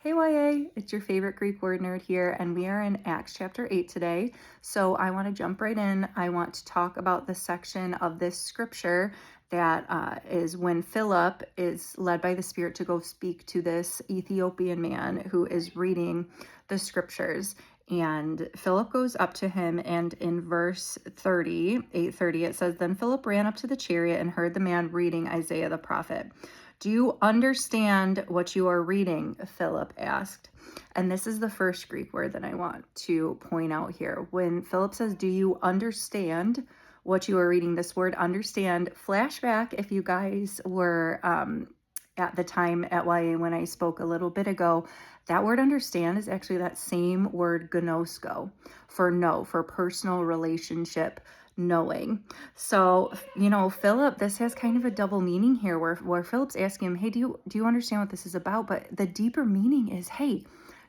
Hey YA, it's your favorite Greek word nerd here, and we are in Acts chapter 8 today. So I want to jump right in. I want to talk about the section of this scripture that is when Philip is led by the Spirit to go speak to this Ethiopian man who is reading the scriptures. And Philip goes up to him, and in verse 30, 8:30, it says, Then Philip ran up to the chariot and heard the man reading Isaiah the prophet. Do you understand what you are reading? Philip asked. And this is the first Greek word that I want to point out here. When Philip says, Do you understand what you are reading? This word understand, flashback if you guys were at the time at YA when I spoke a little bit ago, that word understand is actually that same word gnosko for know, for personal relationship knowing. So, Philip, this has kind of a double meaning here where Philip's asking him, hey, do you understand what this is about? But the deeper meaning is, hey,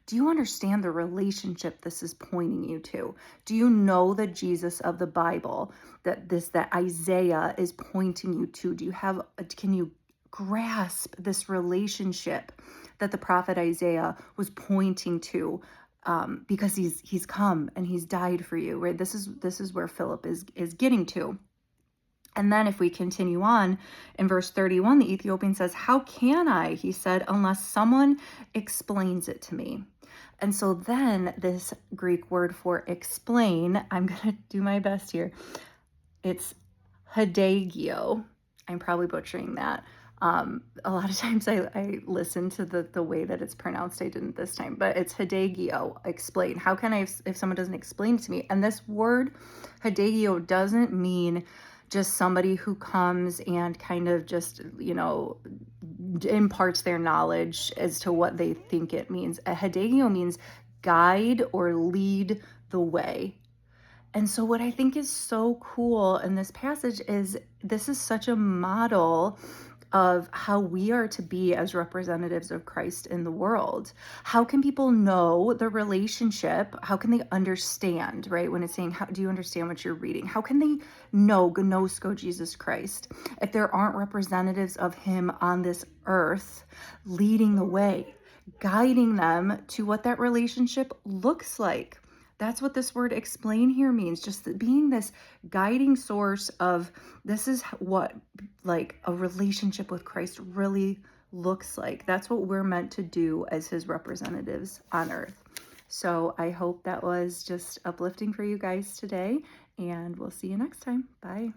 do you understand the relationship this is pointing you to? Do you know the Jesus of the Bible that Isaiah is pointing you to? Can you grasp this relationship that the prophet Isaiah was pointing to? Because he's come and he's died for you, right? This is where Philip is getting to. And then if we continue on in verse 31, the Ethiopian says, How can I, he said, unless someone explains it to me? And so then this Greek word for explain, I'm going to do my best here. It's hadagio. I'm probably butchering that. A lot of times I listen to the way that it's pronounced. I didn't this time, but it's hadagio, explain. How can I, if someone doesn't explain it to me? And this word hadagio doesn't mean just somebody who comes and kind of just, imparts their knowledge as to what they think it means. A hadagio means guide or lead the way. And so what I think is so cool in this passage is this is such a model of how we are to be as representatives of Christ in the world. How can people know the relationship? How can they understand, right? When it's saying, how do you understand what you're reading? How can they know gnosko Jesus Christ if there aren't representatives of him on this earth leading the way, guiding them to what that relationship looks like? That's what this word explain here means, just being this guiding source of this is what like a relationship with Christ really looks like. That's what we're meant to do as his representatives on earth. So I hope that was just uplifting for you guys today, and we'll see you next time. Bye.